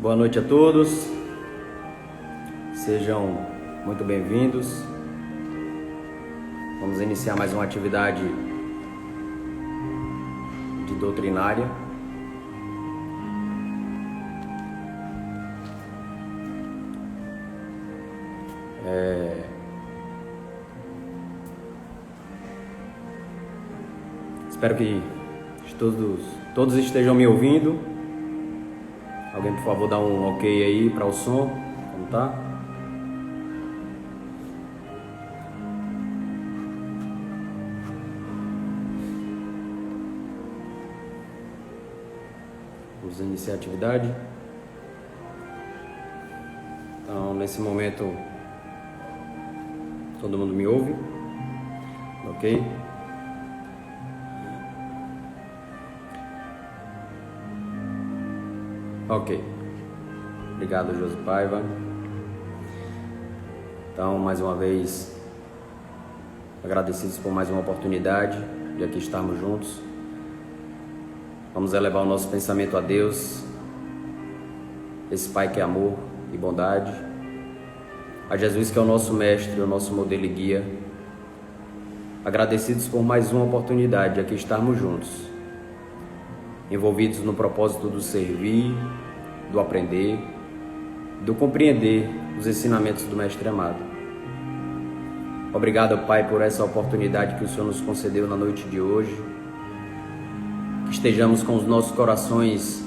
Boa noite a todos, sejam muito bem-vindos. Vamos iniciar mais uma atividade de doutrinária. Espero que todos estejam me ouvindo. Alguém, por favor, dá um ok aí para o som, como tá? Vamos iniciar a atividade. Então, nesse momento, todo mundo me ouve? Ok? Ok. Obrigado, Josi Paiva. Então, mais uma vez, agradecidos por mais uma oportunidade de aqui estarmos juntos. Vamos elevar o nosso pensamento a Deus, esse Pai que é amor e bondade, a Jesus que é o nosso mestre, o nosso modelo e guia. Agradecidos por mais uma oportunidade de aqui estarmos juntos, envolvidos no propósito do servir, do aprender, do compreender os ensinamentos do Mestre amado. Obrigado, Pai, por essa oportunidade que o Senhor nos concedeu na noite de hoje, que estejamos com os nossos corações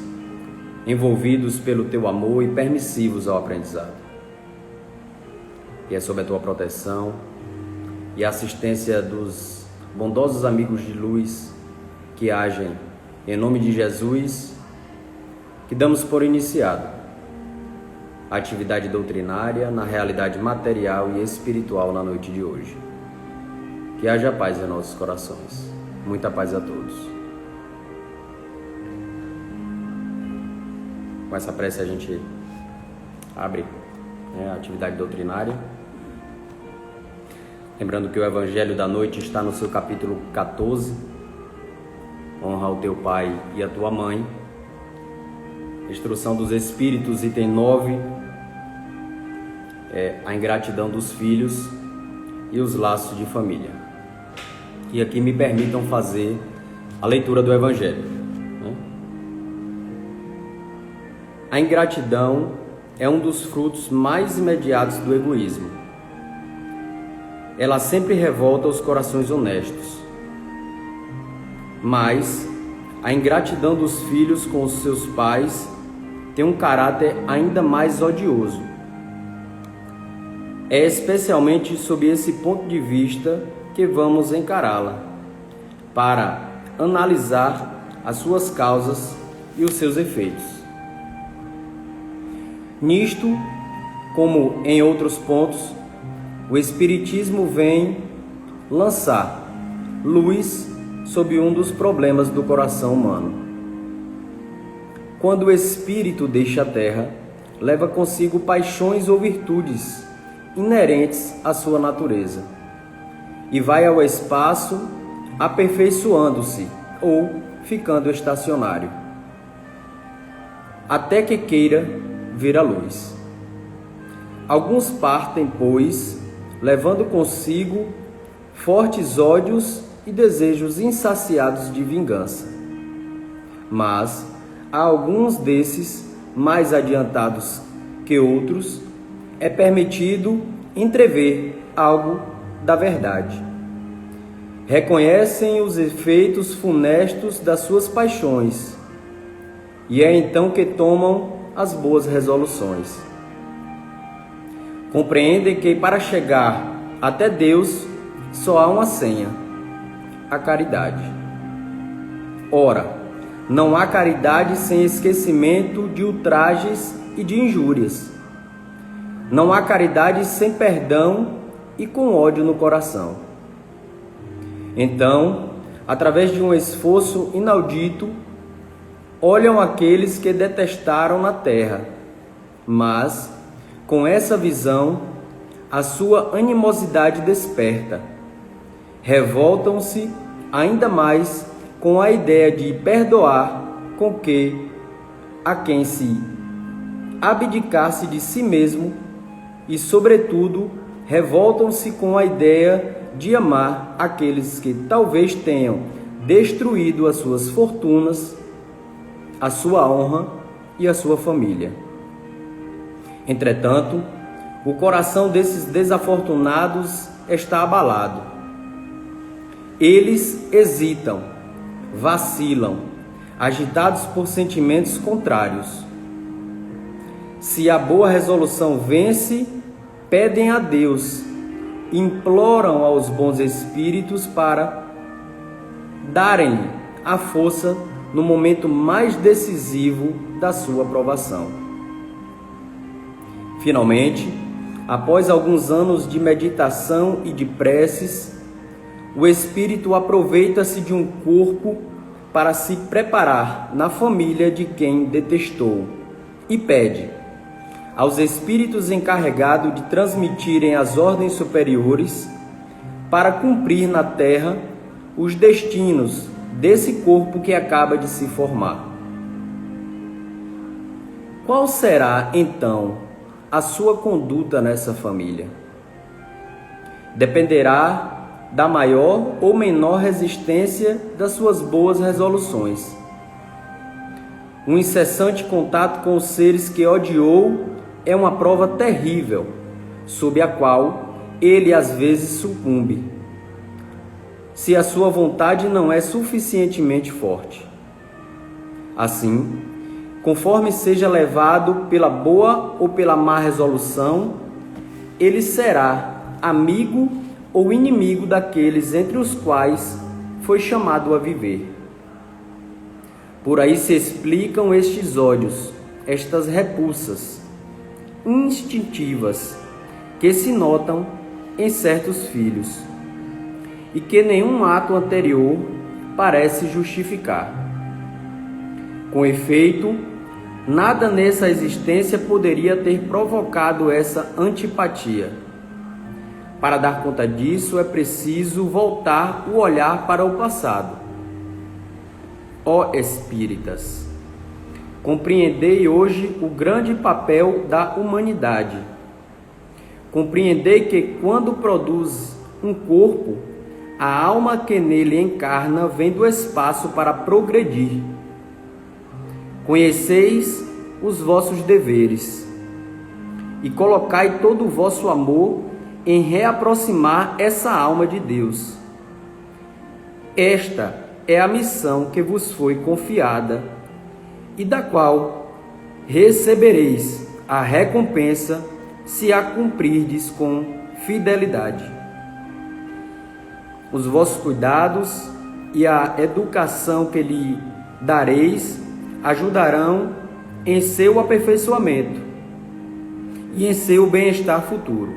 envolvidos pelo Teu amor e permissivos ao aprendizado. E é sob a Tua proteção e a assistência dos bondosos amigos de luz que agem em nome de Jesus, que damos por iniciado a atividade doutrinária na realidade material e espiritual na noite de hoje. Que haja paz em nossos corações. Muita paz a todos. Com essa prece a gente abre a atividade doutrinária. Lembrando que o Evangelho da noite está no seu capítulo 14, honra o teu pai e a tua mãe. Instrução dos Espíritos, item 9, a ingratidão dos filhos e os laços de família. E aqui me permitam fazer a leitura do Evangelho. A ingratidão é um dos frutos mais imediatos do egoísmo. Ela sempre revolta os corações honestos. Mas a ingratidão dos filhos com os seus pais tem um caráter ainda mais odioso. É especialmente sob esse ponto de vista que vamos encará-la, para analisar as suas causas e os seus efeitos. Nisto, como em outros pontos, o Espiritismo vem lançar luz sobre um dos problemas do coração humano. Quando o espírito deixa a terra, leva consigo paixões ou virtudes inerentes à sua natureza e vai ao espaço aperfeiçoando-se ou ficando estacionário, até que queira vir à luz. Alguns partem, pois, levando consigo fortes ódios e desejos insaciados de vingança. Mas a alguns desses, mais adiantados que outros, é permitido entrever algo da verdade. Reconhecem os efeitos funestos das suas paixões, e é então que tomam as boas resoluções. Compreendem que para chegar até Deus só há uma senha: a caridade. Ora, não há caridade sem esquecimento de ultrajes e de injúrias. Não há caridade sem perdão e com ódio no coração. Então, através de um esforço inaudito, olham aqueles que detestaram na terra, mas, com essa visão, a sua animosidade desperta. Revoltam-se ainda mais com a ideia de perdoar com que a quem se abdicar-se de si mesmo e, sobretudo, revoltam-se com a ideia de amar aqueles que talvez tenham destruído as suas fortunas, a sua honra e a sua família. Entretanto, o coração desses desafortunados está abalado. Eles hesitam, vacilam, agitados por sentimentos contrários. Se a boa resolução vence, pedem a Deus, imploram aos bons espíritos para darem-lhe a força no momento mais decisivo da sua provação. Finalmente, após alguns anos de meditação e de preces, o espírito aproveita-se de um corpo para se preparar na família de quem detestou e pede aos espíritos encarregados de transmitirem as ordens superiores para cumprir na terra os destinos desse corpo que acaba de se formar. Qual será, então, a sua conduta nessa família? Dependerá da maior ou menor resistência das suas boas resoluções. Um incessante contato com os seres que odiou é uma prova terrível, sob a qual ele às vezes sucumbe, se a sua vontade não é suficientemente forte. Assim, conforme seja levado pela boa ou pela má resolução, ele será amigo ou inimigo daqueles entre os quais foi chamado a viver. Por aí se explicam estes ódios, estas repulsas instintivas que se notam em certos filhos e que nenhum ato anterior parece justificar. Com efeito, nada nessa existência poderia ter provocado essa antipatia. Para dar conta disso, é preciso voltar o olhar para o passado. Ó espíritas, compreendei hoje o grande papel da humanidade. Compreendei que quando produz um corpo, a alma que nele encarna vem do espaço para progredir. Conheceis os vossos deveres e colocai todo o vosso amor em reaproximar essa alma de Deus. Esta é a missão que vos foi confiada e da qual recebereis a recompensa se a cumprirdes com fidelidade. Os vossos cuidados e a educação que lhe dareis ajudarão em seu aperfeiçoamento e em seu bem-estar futuro.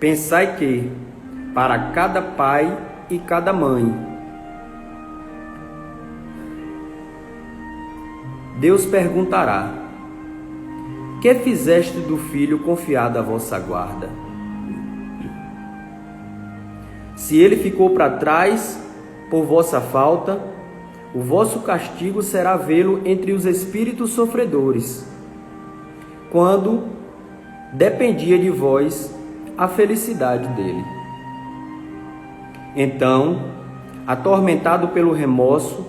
Pensai que, para cada pai e cada mãe, Deus perguntará: que fizeste do filho confiado à vossa guarda? Se ele ficou para trás por vossa falta, o vosso castigo será vê-lo entre os espíritos sofredores, quando dependia de vós a felicidade dele. Então, atormentado pelo remorso,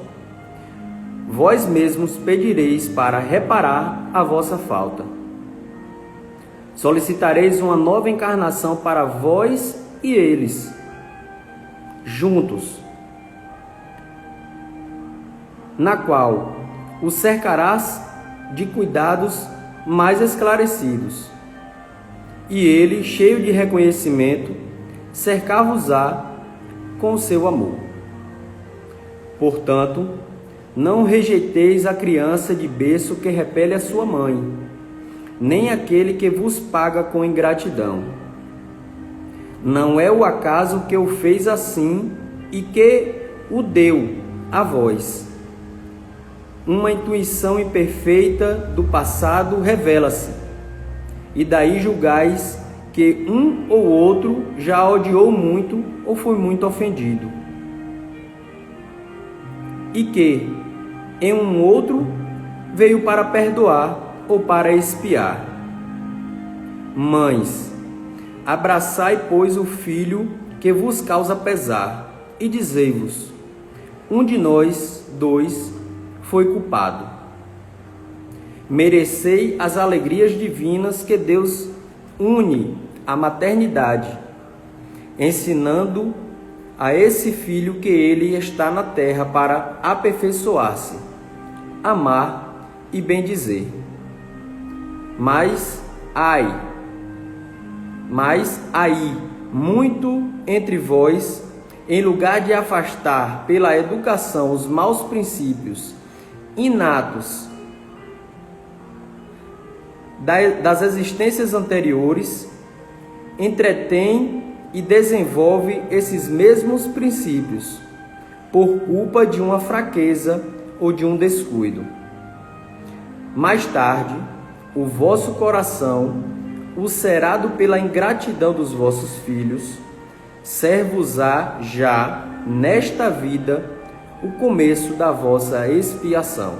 vós mesmos pedireis para reparar a vossa falta. Solicitareis uma nova encarnação para vós e eles, juntos, na qual o cercarás de cuidados mais esclarecidos. E ele, cheio de reconhecimento, cercar-vos-á com o seu amor. Portanto, não rejeiteis a criança de berço que repele a sua mãe, nem aquele que vos paga com ingratidão. Não é o acaso que o fez assim e que o deu a vós. Uma intuição imperfeita do passado revela-se, e daí julgais que um ou outro já odiou muito ou foi muito ofendido, e que em um outro veio para perdoar ou para espiar? Mães, abraçai, pois, o filho que vos causa pesar, e dizei-vos: um de nós dois foi culpado. Merecei as alegrias divinas que Deus une à maternidade, ensinando a esse filho que ele está na terra para aperfeiçoar-se, amar e bendizer. Mas aí, muito entre vós, em lugar de afastar pela educação os maus princípios inatos das existências anteriores, entretém e desenvolve esses mesmos princípios por culpa de uma fraqueza ou de um descuido. Mais tarde, o vosso coração, ulcerado pela ingratidão dos vossos filhos, ser-vos-á já nesta vida o começo da vossa expiação.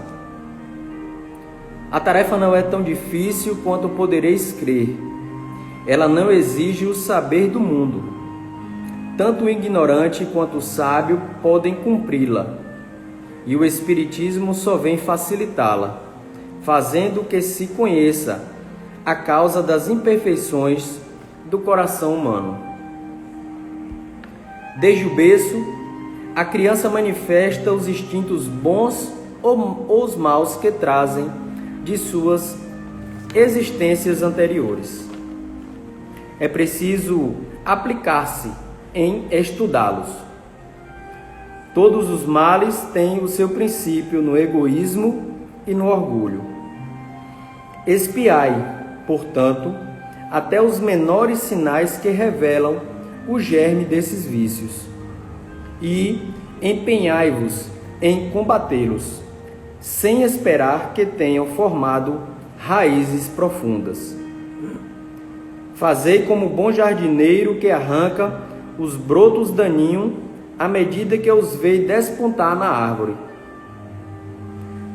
A tarefa não é tão difícil quanto podereis crer. Ela não exige o saber do mundo. Tanto o ignorante quanto o sábio podem cumpri-la, e o Espiritismo só vem facilitá-la, fazendo que se conheça a causa das imperfeições do coração humano. Desde o berço, a criança manifesta os instintos bons ou os maus que trazem de suas existências anteriores. É preciso aplicar-se em estudá-los. Todos os males têm o seu princípio no egoísmo e no orgulho. Espiai, portanto, até os menores sinais que revelam o germe desses vícios, e empenhai-vos em combatê-los, sem esperar que tenham formado raízes profundas. Fazei como bom jardineiro que arranca os brotos daninhos à medida que os vê despontar na árvore.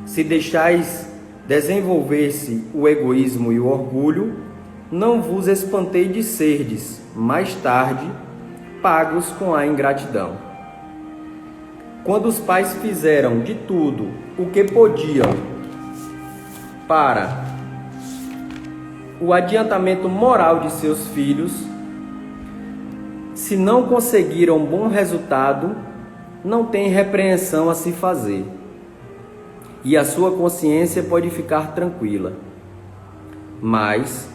Se deixais desenvolver-se o egoísmo e o orgulho, não vos espantei de serdes, mais tarde, pagos com a ingratidão. Quando os pais fizeram de tudo o que podiam para o adiantamento moral de seus filhos, se não conseguiram bom resultado, não tem repreensão a se fazer, e a sua consciência pode ficar tranquila. Mas,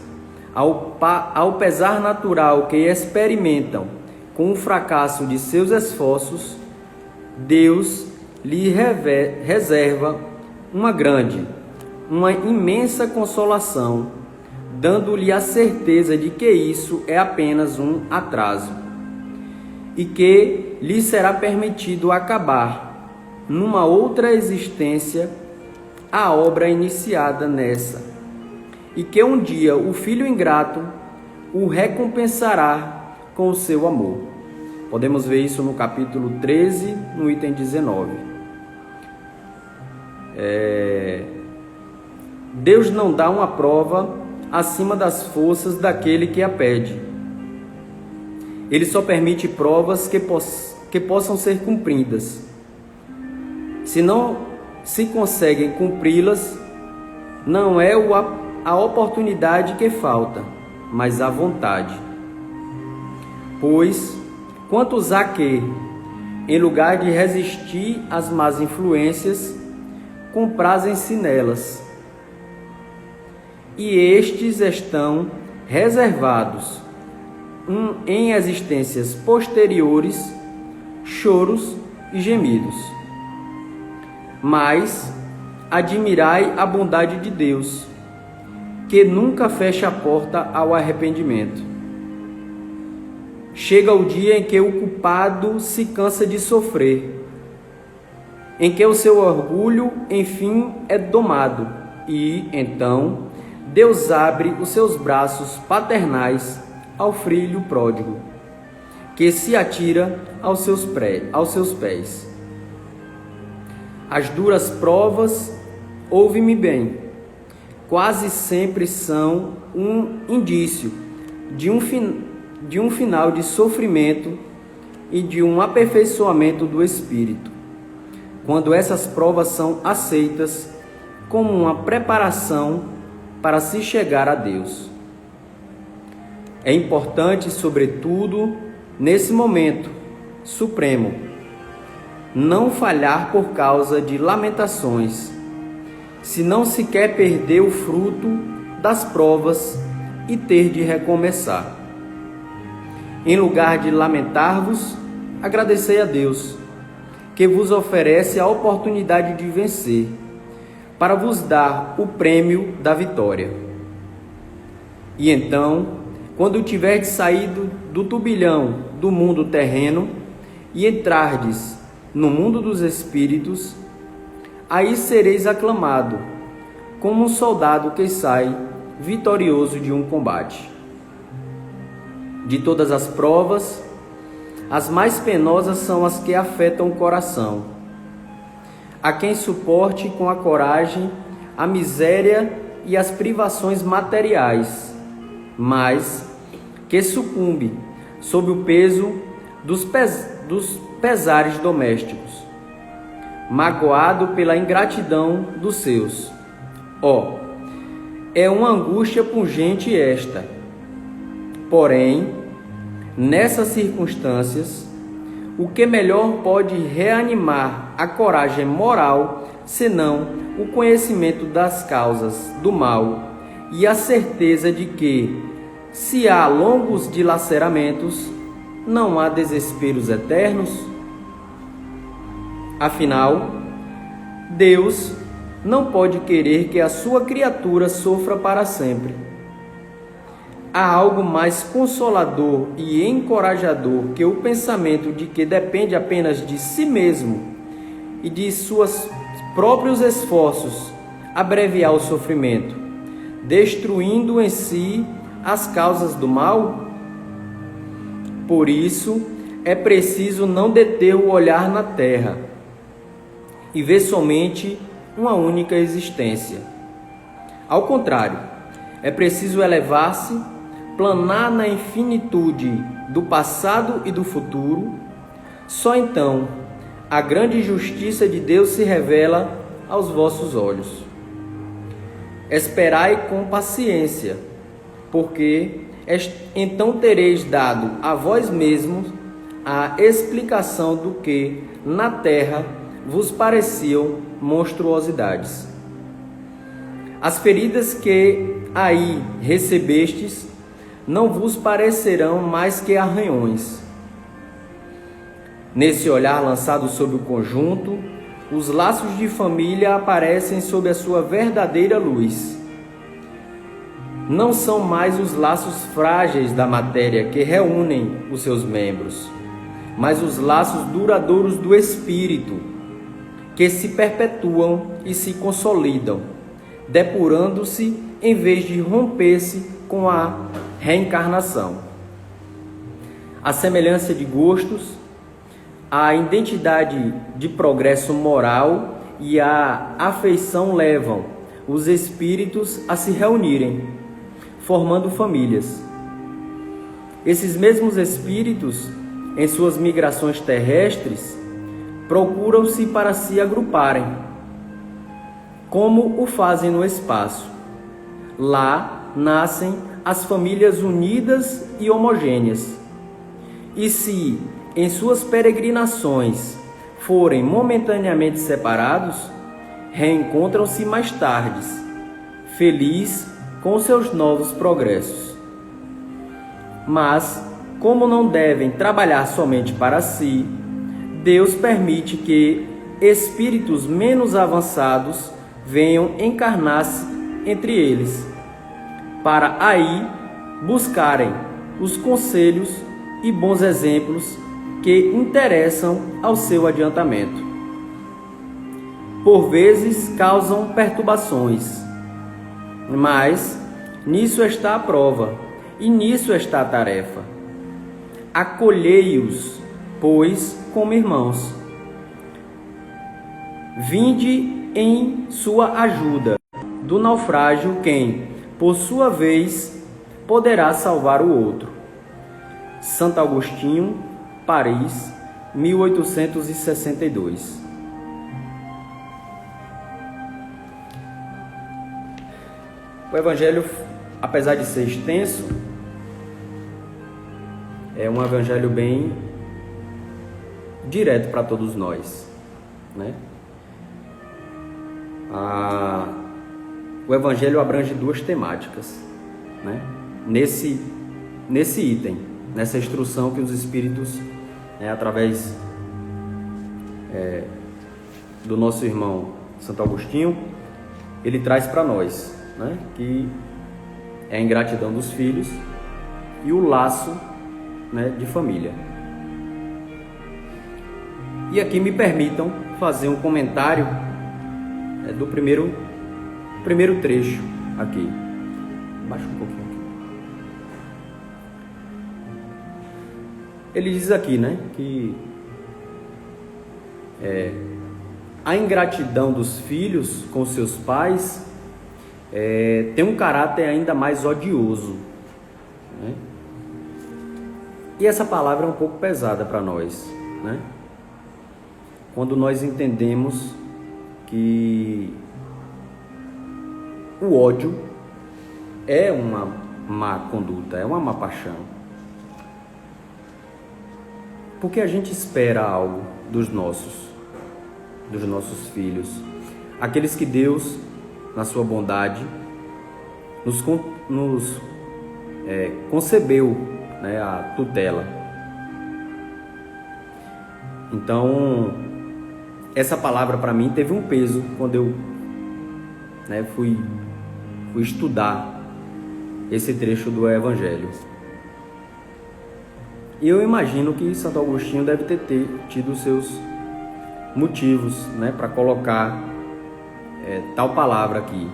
ao pesar natural que experimentam com o fracasso de seus esforços, Deus lhe reserva uma imensa consolação, dando-lhe a certeza de que isso é apenas um atraso e que lhe será permitido acabar, numa outra existência, a obra iniciada nessa, e que um dia o filho ingrato o recompensará com o seu amor. Podemos ver isso no capítulo 13, no item 19. Deus não dá uma prova acima das forças daquele que a pede. Ele só permite provas que possam ser cumpridas. Se não se conseguem cumpri-las, não é a oportunidade que falta, mas a vontade. Pois, quantos há que, em lugar de resistir às más influências, comprazem-se nelas, e estes estão reservados em existências posteriores, choros e gemidos. Mas admirai a bondade de Deus, que nunca fecha a porta ao arrependimento. Chega o dia em que o culpado se cansa de sofrer, em que o seu orgulho, enfim, é domado, e, então, Deus abre os seus braços paternais ao filho pródigo, que se atira aos seus pés. As duras provas, ouve-me bem, quase sempre são um indício de um final de sofrimento e de um aperfeiçoamento do espírito, quando essas provas são aceitas como uma preparação para se chegar a Deus. É importante, sobretudo, nesse momento supremo, não falhar por causa de lamentações, se não se quer perder o fruto das provas e ter de recomeçar. Em lugar de lamentar-vos, agradecei a Deus, que vos oferece a oportunidade de vencer, para vos dar o prêmio da vitória. E então, quando tiverdes saído do turbilhão do mundo terreno e entrardes no mundo dos espíritos, aí sereis aclamado como um soldado que sai vitorioso de um combate. De todas as provas, as mais penosas são as que afetam o coração. A quem suporte com a coragem a miséria e as privações materiais, mas que sucumbe sob o peso dos pesares domésticos, magoado pela ingratidão dos seus. É uma angústia pungente esta. Porém, nessas circunstâncias, o que melhor pode reanimar a coragem moral, senão o conhecimento das causas do mal e a certeza de que, se há longos dilaceramentos, não há desesperos eternos? Afinal, Deus não pode querer que a sua criatura sofra para sempre. Há algo mais consolador e encorajador que o pensamento de que depende apenas de si mesmo e de seus próprios esforços abreviar o sofrimento, destruindo em si as causas do mal? Por isso, é preciso não deter o olhar na terra e ver somente uma única existência. Ao contrário, é preciso elevar-se, planar na infinitude do passado e do futuro. Só então a grande justiça de Deus se revela aos vossos olhos. Esperai com paciência, porque então tereis dado a vós mesmos a explicação do que na terra vos pareciam monstruosidades. As feridas que aí recebestes não vos parecerão mais que arranhões. Nesse olhar lançado sobre o conjunto, os laços de família aparecem sob a sua verdadeira luz. Não são mais os laços frágeis da matéria que reúnem os seus membros, mas os laços duradouros do espírito, que se perpetuam e se consolidam, depurando-se em vez de romper-se com a reencarnação. A semelhança de gostos, a identidade de progresso moral e a afeição levam os espíritos a se reunirem, formando famílias. Esses mesmos espíritos, em suas migrações terrestres, procuram-se para se agruparem, como o fazem no espaço. Lá nascem as famílias unidas e homogêneas. E se, em suas peregrinações, forem momentaneamente separados, reencontram-se mais tarde, felizes com seus novos progressos. Mas, como não devem trabalhar somente para si, Deus permite que espíritos menos avançados venham encarnar-se entre eles, para aí buscarem os conselhos e bons exemplos que interessam ao seu adiantamento. Por vezes causam perturbações, mas nisso está a prova e nisso está a tarefa. Acolhei-os, pois, como irmãos. Vinde em sua ajuda, do naufrágio quem, por sua vez, poderá salvar o outro. Santo Agostinho, Paris, 1862. O Evangelho, apesar de ser extenso, é um Evangelho bem direto para todos nós, né? O Evangelho abrange duas temáticas, né? Nesse item, nessa instrução que os Espíritos, através do nosso irmão Santo Agostinho, ele traz para nós, né? Que é a ingratidão dos filhos e o laço, né, de família. E aqui me permitam fazer um comentário do primeiro trecho aqui. Baixa um pouquinho aqui. Ele diz aqui, né, que a ingratidão dos filhos com seus pais tem um caráter ainda mais odioso, né? E essa palavra é um pouco pesada para nós, né? Quando nós entendemos que o ódio é uma má conduta, é uma má paixão. Porque a gente espera algo dos nossos filhos, aqueles que Deus, na sua bondade, nos concebeu, né, a tutela. Então, essa palavra para mim teve um peso quando eu, né, fui estudar esse trecho do Evangelho. E eu imagino que Santo Agostinho deve ter tido seus motivos, né, para colocar tal palavra aqui.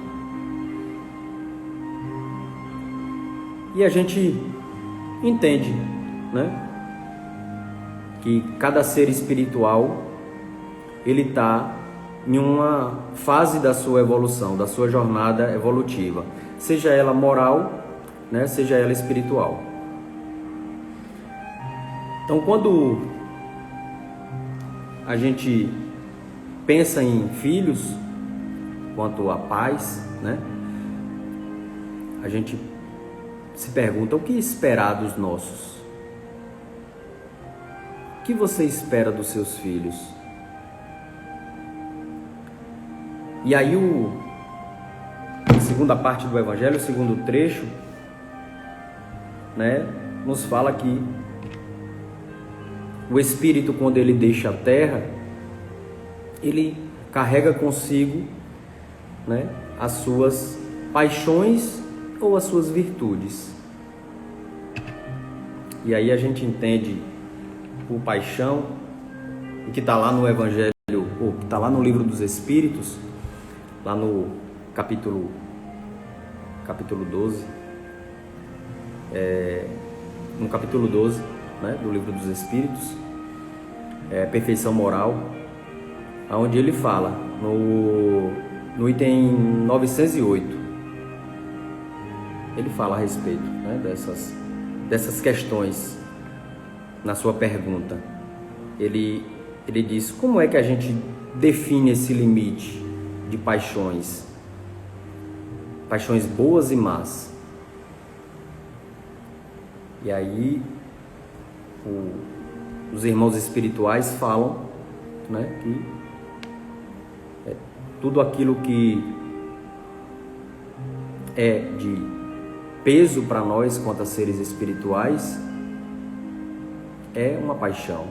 E a gente entende, né, que cada ser espiritual ele está em uma fase da sua evolução, da sua jornada evolutiva, seja ela moral, né, seja ela espiritual. Então, quando a gente pensa em filhos, quanto a pais, né, a gente se pergunta: o que esperar dos nossos? O que você espera dos seus filhos? E aí a segunda parte do Evangelho, o segundo trecho, né, nos fala que o Espírito, quando ele deixa a terra, ele carrega consigo, né, as suas paixões ou as suas virtudes. E aí a gente entende por paixão, que está lá no Evangelho, ou que está lá no Livro dos Espíritos, lá no capítulo 12, no capítulo 12, né, do Livro dos Espíritos, perfeição moral, onde ele fala no item 908, ele fala a respeito, né, dessas questões. Na sua pergunta, ele diz: como é que a gente define esse limite de paixões boas e más? E aí os irmãos espirituais falam, né, que tudo aquilo que é de peso para nós quanto a seres espirituais é uma paixão.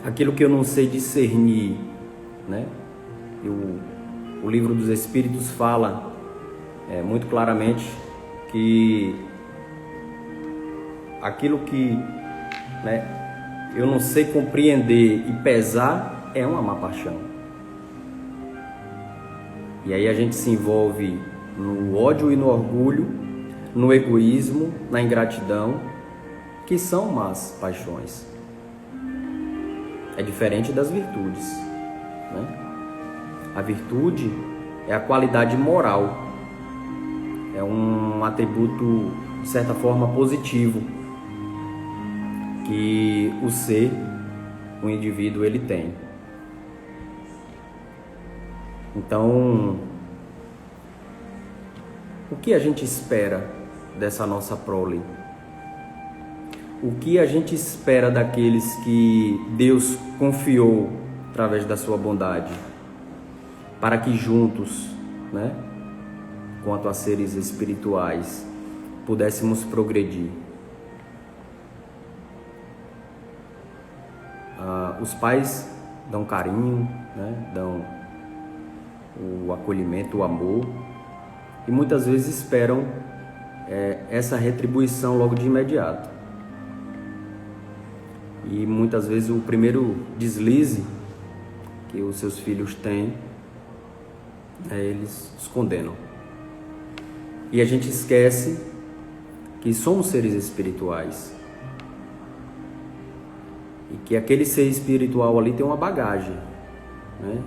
Aquilo que eu não sei discernir, né? E o Livro dos Espíritos fala muito claramente que aquilo que, né, eu não sei compreender e pesar é uma má paixão. E aí a gente se envolve no ódio e no orgulho, no egoísmo, na ingratidão, que são más paixões. É diferente das virtudes, né? A virtude, é a qualidade moral. É um atributo, de certa forma, positivo que o indivíduo, ele tem. Então, o que a gente espera dessa nossa prole? O que a gente espera daqueles que Deus confiou através da sua bondade, para que juntos, né, quanto a seres espirituais, pudéssemos progredir? Os pais dão carinho, né, dão o acolhimento, o amor, e muitas vezes esperam essa retribuição logo de imediato. E muitas vezes o primeiro deslize que os seus filhos têm, eles os condenam. E a gente esquece que somos seres espirituais. E que aquele ser espiritual ali tem uma bagagem, né?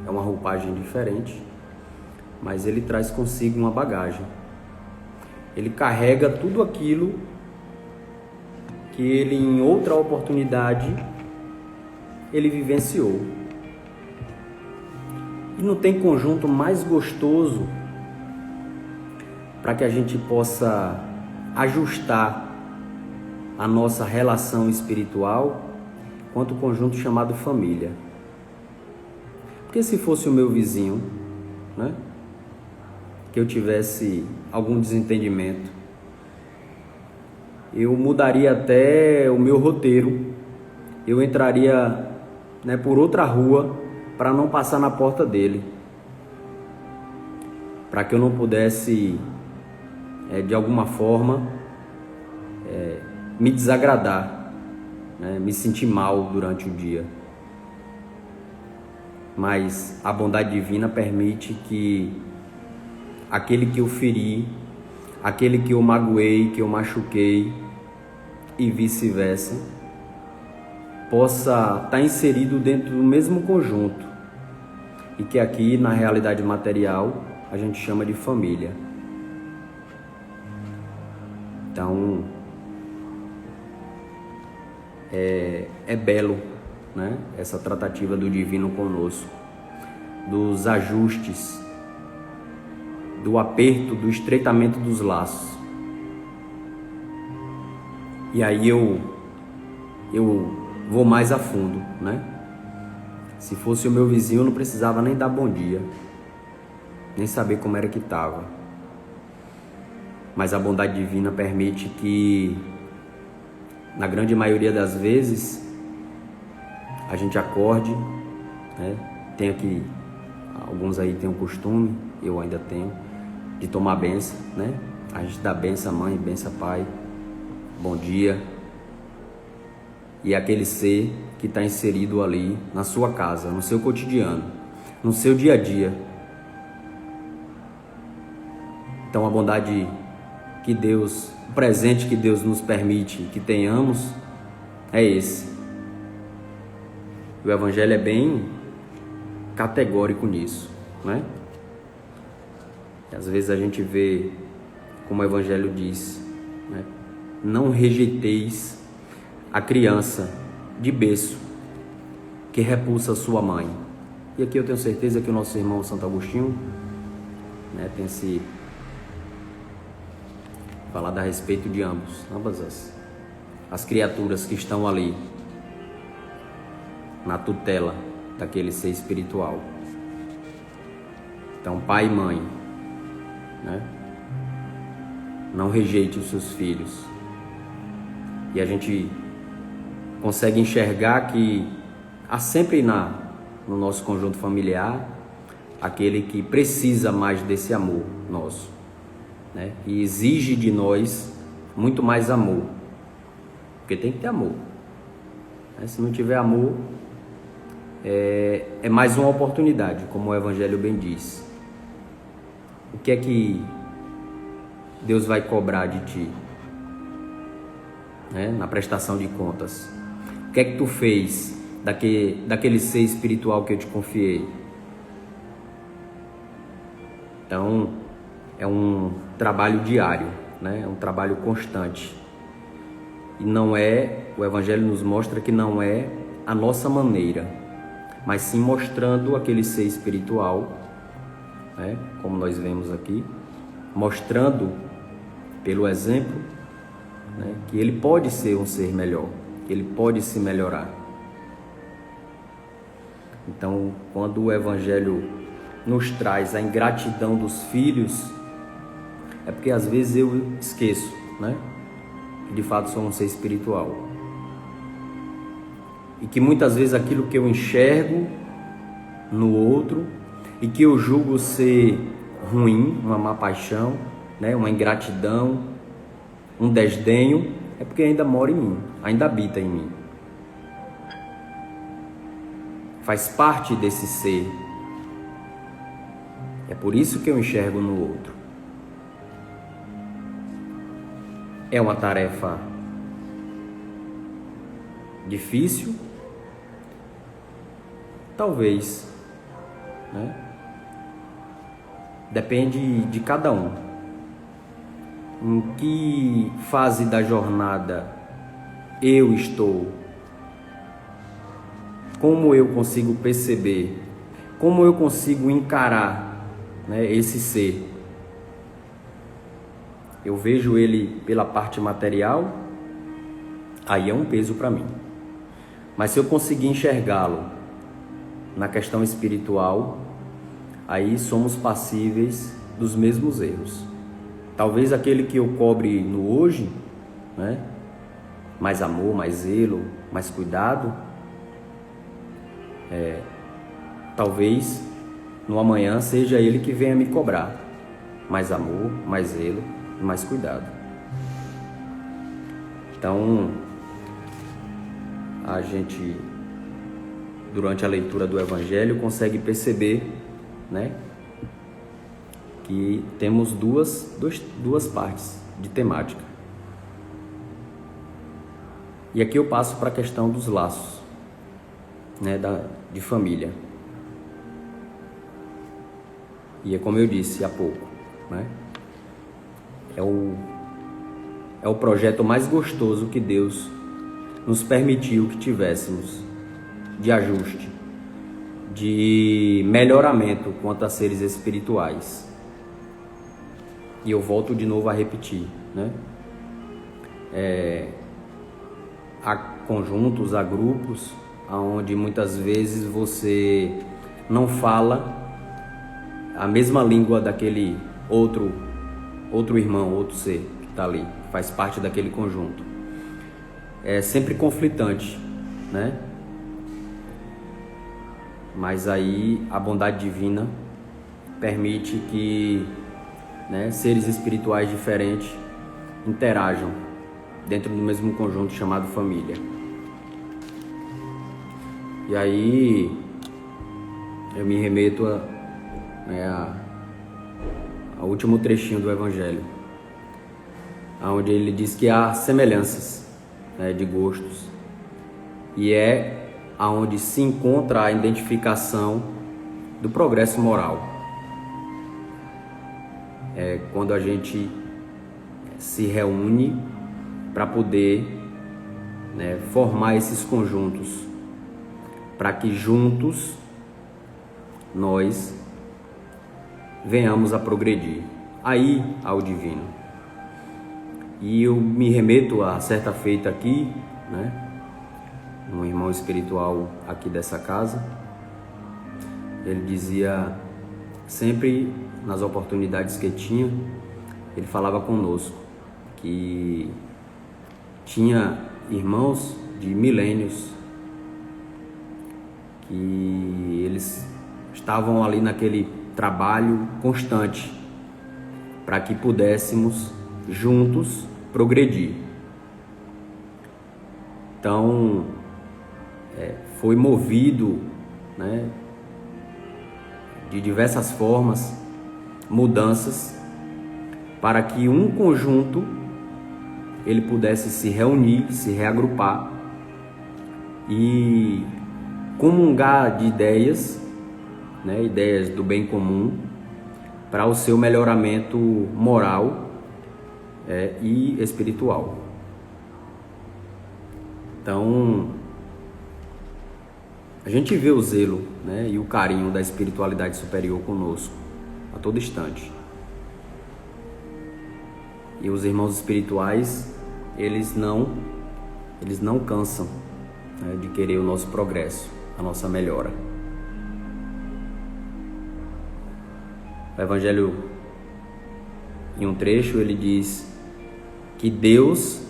É uma roupagem diferente, mas ele traz consigo uma bagagem. Ele carrega tudo aquilo que ele, em outra oportunidade, ele vivenciou. E não tem conjunto mais gostoso para que a gente possa ajustar a nossa relação espiritual quanto o conjunto chamado família. Porque se fosse o meu vizinho, né, que eu tivesse algum desentendimento, eu mudaria até o meu roteiro, eu entraria, né, por outra rua para não passar na porta dele, para que eu não pudesse, de alguma forma, me desagradar, né, me sentir mal durante o dia. Mas a bondade divina permite que aquele que eu feri, aquele que eu magoei, que eu machuquei e vice-versa, possa estar inserido dentro do mesmo conjunto, e que aqui na realidade material a gente chama de família. Então é belo, né, essa tratativa do divino conosco, dos ajustes, do aperto, do estreitamento dos laços. E aí eu vou mais a fundo, né? Se fosse o meu vizinho, eu não precisava nem dar bom dia, nem saber como era que estava. Mas a bondade divina permite que, na grande maioria das vezes, a gente acorde, né? Tem aqui, alguns aí têm o costume, eu ainda tenho, de tomar benção, né? A gente dá benção à mãe, benção ao pai, bom dia. E aquele ser que está inserido ali na sua casa, no seu cotidiano, no seu dia a dia. Então a bondade que Deus, o presente que Deus nos permite que tenhamos é esse. O Evangelho é bem categórico nisso, né? E às vezes a gente vê, como o Evangelho diz, né? Não rejeiteis a criança de berço que repulsa sua mãe. E aqui eu tenho certeza que o nosso irmão Santo Agostinho, né, tem se falado a respeito de ambas as criaturas que estão ali na tutela daquele ser espiritual. Então, pai e mãe, né, não rejeite os seus filhos. E a gente consegue enxergar que há sempre no nosso conjunto familiar aquele que precisa mais desse amor nosso, né? E exige de nós muito mais amor, porque tem que ter amor, né? Se não tiver amor, é mais uma oportunidade, como o Evangelho bem diz. O que é que Deus vai cobrar de ti, né, na prestação de contas? O que é que tu fez daquele ser espiritual que eu te confiei? Então, é um trabalho diário, né? É um trabalho constante. E o Evangelho nos mostra que não é a nossa maneira, mas sim mostrando aquele ser espiritual, né? Como nós vemos aqui, mostrando pelo exemplo, né? Que ele pode ser um ser melhor, que ele pode se melhorar. Então, quando o Evangelho nos traz a ingratidão dos filhos, é porque às vezes eu esqueço, né? Que de fato sou um ser espiritual. E que muitas vezes aquilo que eu enxergo no outro e que eu julgo ser ruim, uma má paixão, né? Uma ingratidão, um desdenho, é porque ainda mora em mim, ainda habita em mim. Faz parte desse ser. É por isso que eu enxergo no outro. É uma tarefa difícil? Talvez, né? Depende de cada um. Em que fase da jornada eu estou? Como eu consigo perceber? Como eu consigo encarar, né, esse ser? Eu vejo ele pela parte material, aí é um peso para mim. Mas se eu conseguir enxergá-lo na questão espiritual, aí somos passíveis dos mesmos erros. Talvez aquele que eu cobre no hoje, né, mais amor, mais zelo, mais cuidado, talvez no amanhã seja ele que venha me cobrar mais amor, mais zelo, mais cuidado. Então, a gente, durante a leitura do Evangelho, consegue perceber, né, que temos duas partes de temática. E aqui eu passo para a questão dos laços, né, de família. E é como eu disse há pouco, né? É o projeto mais gostoso que Deus nos permitiu que tivéssemos, de ajuste, de melhoramento quanto a seres espirituais. E eu volto de novo a repetir, né? Há conjuntos, há grupos, onde muitas vezes você não fala a mesma língua daquele outro irmão, outro ser que está ali, que faz parte daquele conjunto. É sempre conflitante, né? Mas aí a bondade divina permite que, né, seres espirituais diferentes interajam dentro do mesmo conjunto chamado família. E aí eu me remeto ao último trechinho do Evangelho, onde ele diz que há semelhanças, né, de gostos, e é aonde se encontra a identificação do progresso moral. É quando a gente se reúne para poder, né, formar esses conjuntos, para que juntos nós venhamos a progredir aí ao divino. E eu me remeto a certa feita aqui, né, um irmão espiritual aqui dessa casa. Ele dizia, sempre nas oportunidades que tinha, ele falava conosco que tinha irmãos de milênios que eles estavam ali naquele trabalho constante para que pudéssemos juntos progredir. Então, foi movido, né, de diversas formas, mudanças, para que um conjunto ele pudesse se reunir, se reagrupar e comungar de ideias, né, ideias do bem comum, para o seu melhoramento moral e espiritual. Então, a gente vê o zelo, né, e o carinho da espiritualidade superior conosco a todo instante. E os irmãos espirituais, eles não cansam, né, de querer o nosso progresso, a nossa melhora. O Evangelho, em um trecho, ele diz que Deus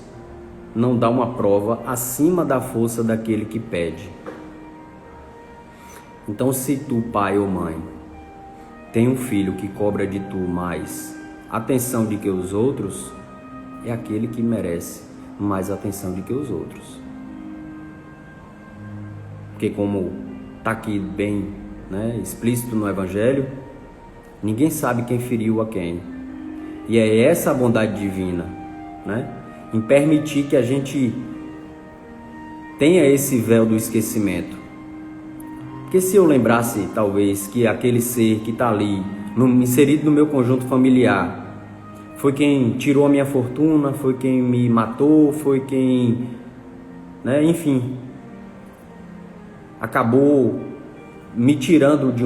não dá uma prova acima da força daquele que pede. Então, se tu, pai ou mãe, tem um filho que cobra de tu mais atenção do que os outros, é aquele que merece mais atenção do que os outros. Porque, como está aqui bem, né, explícito no Evangelho, ninguém sabe quem feriu a quem. E é essa a bondade divina, né, em permitir que a gente tenha esse véu do esquecimento. Porque se eu lembrasse, talvez, que aquele ser que está ali, inserido no meu conjunto familiar, foi quem tirou a minha fortuna, foi quem me matou, foi quem, né, enfim, acabou me tirando de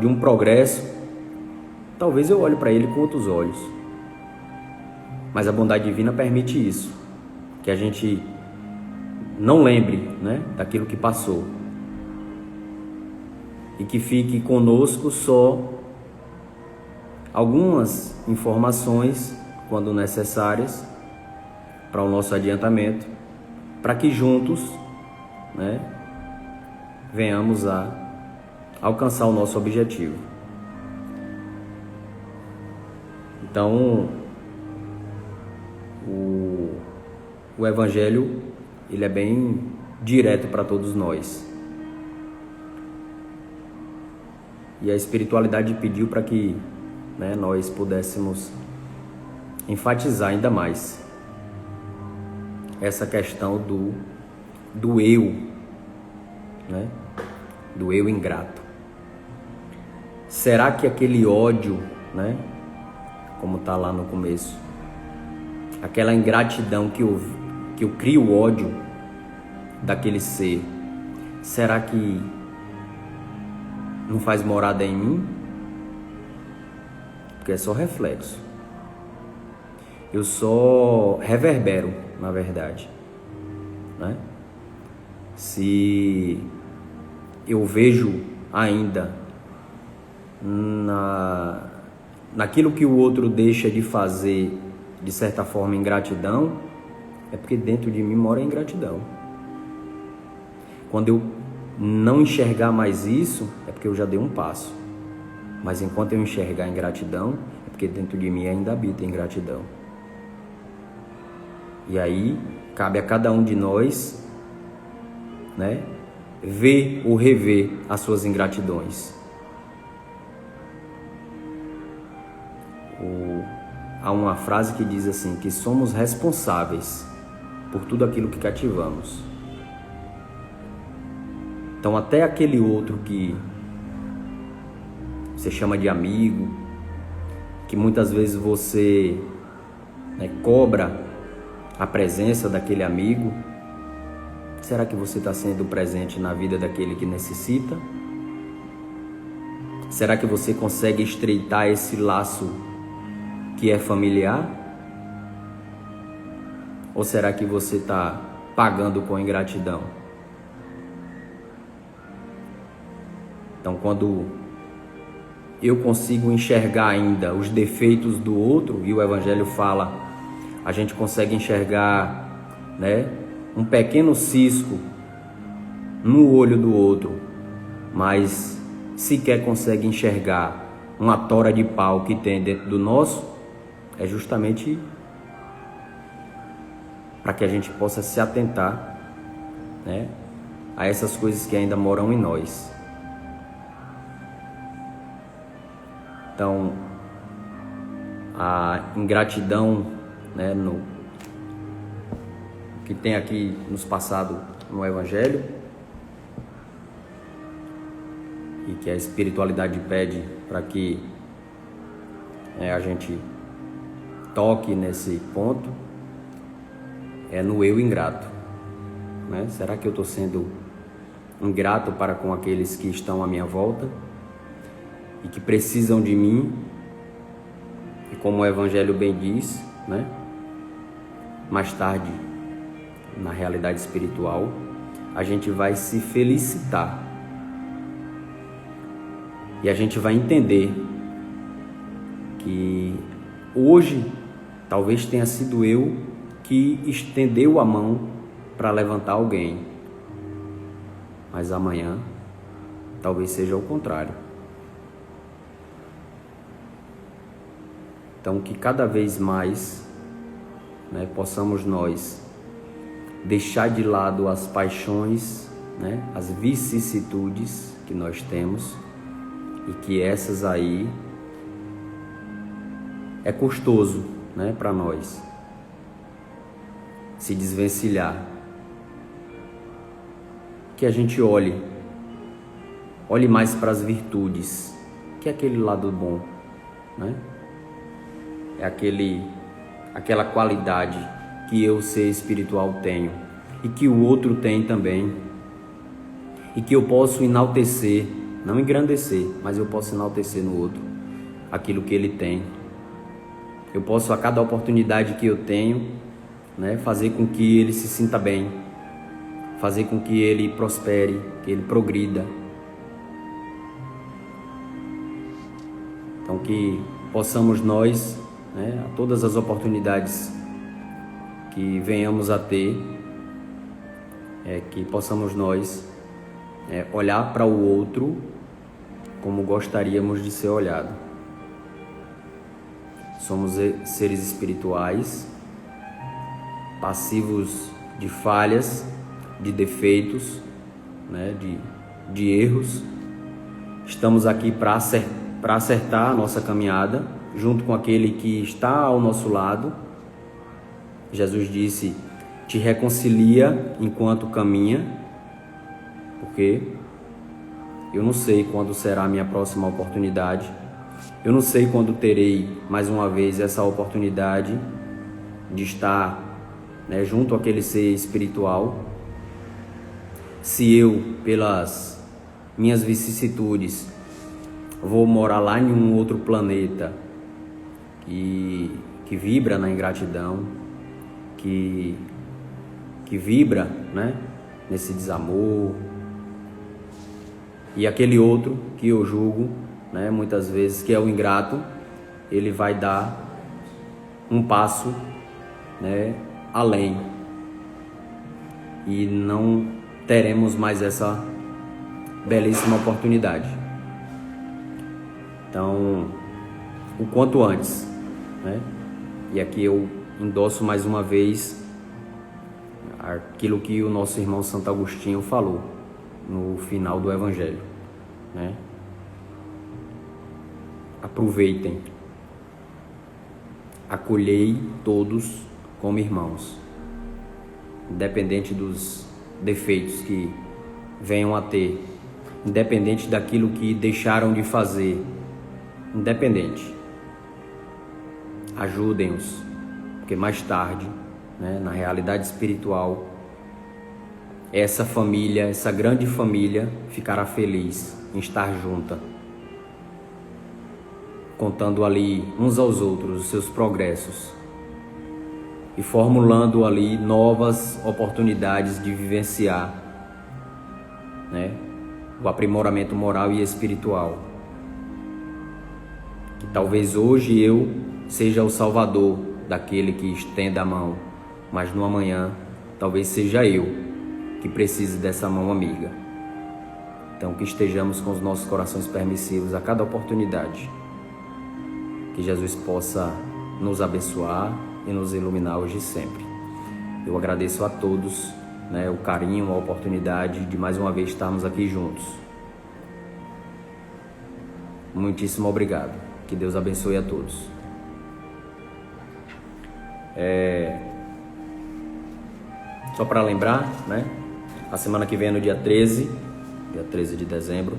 um progresso, talvez eu olhe para ele com outros olhos. Mas a bondade divina permite isso, que a gente não lembre, né, daquilo que passou. E que fique conosco só algumas informações, quando necessárias, para o nosso adiantamento, para que juntos, né, venhamos a alcançar o nosso objetivo. Então, o Evangelho, ele é bem direto para todos nós. E a espiritualidade pediu para que, né, nós pudéssemos enfatizar ainda mais essa questão do eu, né, do eu ingrato. Será que aquele ódio, né, como está lá no começo, aquela ingratidão que eu crio o ódio daquele ser, será que não faz morada em mim? Porque é só reflexo. Eu só reverbero, na verdade, né? Se eu vejo ainda naquilo que o outro deixa de fazer, de certa forma, ingratidão, é porque dentro de mim mora a ingratidão. Quando eu não enxergar mais isso, é porque eu já dei um passo. Mas enquanto eu enxergar a ingratidão, é porque dentro de mim ainda habita a ingratidão. E aí, cabe a cada um de nós, né, ver ou rever as suas ingratidões. Há uma frase que diz assim, que somos responsáveis por tudo aquilo que cativamos. Então, até aquele outro que você chama de amigo, que muitas vezes você, né, cobra a presença daquele amigo, será que você está sendo presente na vida daquele que necessita? Será que você consegue estreitar esse laço que é familiar? Ou será que você está pagando com ingratidão? Então, quando eu consigo enxergar ainda os defeitos do outro, e o Evangelho fala, a gente consegue enxergar, né, um pequeno cisco no olho do outro, mas sequer consegue enxergar uma tora de pau que tem dentro do nosso, é justamente para que a gente possa se atentar, né, a essas coisas que ainda moram em nós. Então, a ingratidão, né, que tem aqui nos passado no Evangelho, e que a espiritualidade pede para que a gente toque nesse ponto, é no eu ingrato, né? Será que eu estou sendo ingrato para com aqueles que estão à minha volta e que precisam de mim? E como o Evangelho bem diz, né? Mais tarde, na realidade espiritual, a gente vai se felicitar e a gente vai entender que hoje talvez tenha sido eu que estendeu a mão para levantar alguém, mas amanhã talvez seja o contrário. Então, que cada vez mais, né, possamos nós deixar de lado as paixões, né, as vicissitudes que nós temos, e que essas aí é custoso, né, para nós se desvencilhar. Que a gente olhe mais para as virtudes, que é aquele lado bom, né? É aquela qualidade que eu, ser espiritual, tenho e que o outro tem também, e que eu posso enaltecer, não engrandecer, mas eu posso enaltecer no outro aquilo que ele tem. Eu posso, a cada oportunidade que eu tenho, né, fazer com que ele se sinta bem, fazer com que ele prospere, que ele progrida. Então, que possamos nós, né, a todas as oportunidades que venhamos a ter, que possamos nós olhar para o outro como gostaríamos de ser olhado. Somos seres espirituais, passivos de falhas, de defeitos, né, de erros. Estamos aqui para acertar a nossa caminhada, junto com aquele que está ao nosso lado. Jesus disse: te reconcilia enquanto caminha, porque eu não sei quando será a minha próxima oportunidade, eu não sei quando terei mais uma vez essa oportunidade de estar, né, junto àquele ser espiritual. Se eu, pelas minhas vicissitudes, vou morar lá em um outro planeta que vibra na ingratidão, que vibra, né, nesse desamor, e aquele outro que eu julgo, né, muitas vezes, que é o ingrato, ele vai dar um passo, né, além, e não teremos mais essa belíssima oportunidade. Então, o quanto antes, né? E aqui eu endosso mais uma vez aquilo que o nosso irmão Santo Agostinho falou no final do Evangelho, né? Aproveitem, acolhei todos como irmãos, independente dos defeitos que venham a ter, independente daquilo que deixaram de fazer, independente, ajudem-os, porque mais tarde, né, na realidade espiritual, essa família, essa grande família, ficará feliz em estar junta, contando ali uns aos outros os seus progressos e formulando ali novas oportunidades de vivenciar, né, o aprimoramento moral e espiritual. Que talvez hoje eu seja o salvador daquele que estenda a mão, mas no amanhã talvez seja eu que precise dessa mão amiga. Então, que estejamos com os nossos corações permissivos a cada oportunidade. Que Jesus possa nos abençoar e nos iluminar hoje e sempre. Eu agradeço a todos, né, o carinho, a oportunidade de mais uma vez estarmos aqui juntos. Muitíssimo obrigado. Que Deus abençoe a todos. Só para lembrar, né, a semana que vem, no dia 13 de dezembro,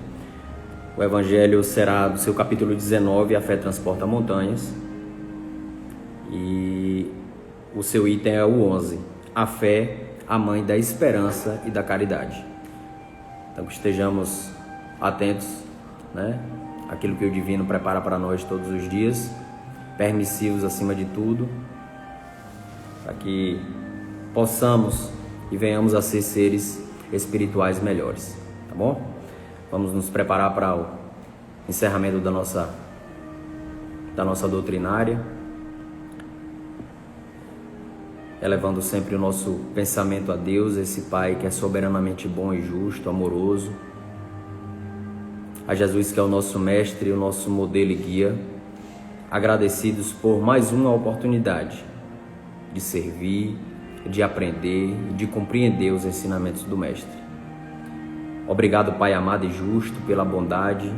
O Evangelho será do seu capítulo 19, A Fé Transporta Montanhas. E o seu item é o 11, A Fé, a Mãe da Esperança e da Caridade. Então que estejamos atentos, né? Aquilo que o Divino prepara para nós todos os dias, permissivos acima de tudo, para que possamos e venhamos a ser seres espirituais melhores, tá bom? Vamos nos preparar para o encerramento da nossa doutrinária, elevando sempre o nosso pensamento a Deus, esse Pai que é soberanamente bom e justo, amoroso, a Jesus que é o nosso mestre, o nosso modelo e guia, agradecidos por mais uma oportunidade de servir, de aprender e de compreender os ensinamentos do Mestre. Obrigado, Pai amado e justo, pela bondade,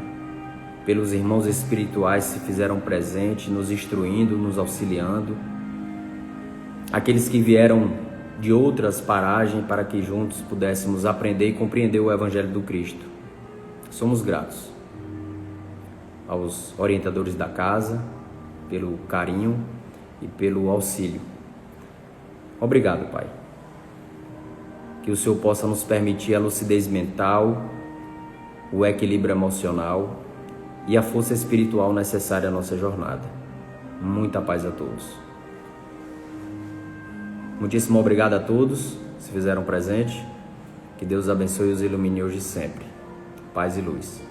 pelos irmãos espirituais que se fizeram presentes, nos instruindo, nos auxiliando, aqueles que vieram de outras paragens para que juntos pudéssemos aprender e compreender o Evangelho do Cristo. Somos gratos aos orientadores da casa pelo carinho e pelo auxílio. Obrigado, Pai. Que o Senhor possa nos permitir a lucidez mental, o equilíbrio emocional e a força espiritual necessária à nossa jornada. Muita paz a todos. Muitíssimo obrigado a todos que se fizeram presente. Que Deus abençoe e os ilumine hoje e sempre. Paz e luz.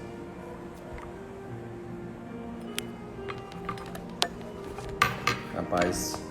A paz.